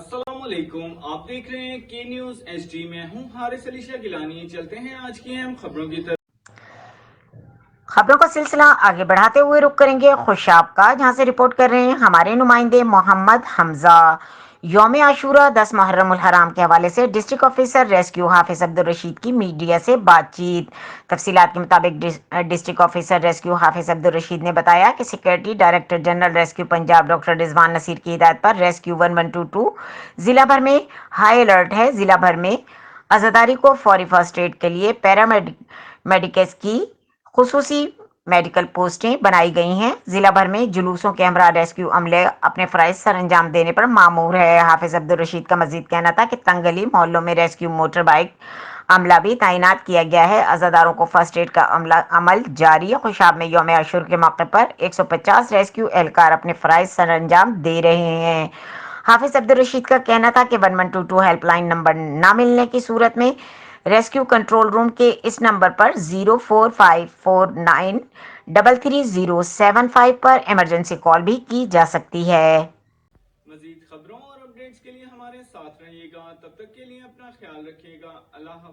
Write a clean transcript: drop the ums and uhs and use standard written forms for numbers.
अस्सलाम वालेकुम, आप देख रहे हैं के न्यूज एचडी में हूं हारिस अली शाह गिलानी। चलते हैं आज की अहम खबरों की तरफ। खबरों का सिलसिला आगे बढ़ाते हुए रुक करेंगे खुशाब का, जहां से रिपोर्ट कर रहे हैं हमारे नुमाइंदे मोहम्मद हमजा। यौम आशूरा 10 मुहर्रम उल हराम के हवाले से district officer rescue Hafiz Abdul Rashid की मीडिया से बातचीत। तफसीलात के मुताबिक district officer rescue Hafiz Abdul Rashid ने बताया कि security director general rescue Punjab doctor Rizwan Naseer की हिदायत पर रेस्क्यू 1122 जिला भर में हाई अलर्ट है। जिला भर में अजादारी को फौरी फर्स्ट एड के लिए पैरामेडिक्स की खुसूसी मेडिकल पोस्टें बनाई गई हैं। जिला भर में जुलूसों के हमरा रेस्क्यू अमले अपने फराइज सर अंजाम देने पर मामूर है। हाफिज अब्दुल रशीद का मजीद कहना था कि तंगली मोहल्लों में रेस्क्यू मोटर बाइक अमला भी तैनात किया गया है। अजादारों को फर्स्ट एड का अमल जारी है। खुशाब में यौम आशूर के मौके पर 150 रेस्क्यू एहलकार अपने फराइज सर अंजाम दे रहे हैं। हाफिज अब्दुल रशीद का कहना था कि 1122 हेल्पलाइन नंबर न मिलने की सूरत में रेस्क्यू कंट्रोल रूम के इस नंबर पर 04549333075 पर इमरजेंसी कॉल भी की जा सकती है। मजीद खबरों और अपडेट्स के लिए हमारे साथ रहिएगा। तब तक के लिए अपना ख्याल रखिएगा। अल्लाह हाफ़िज़।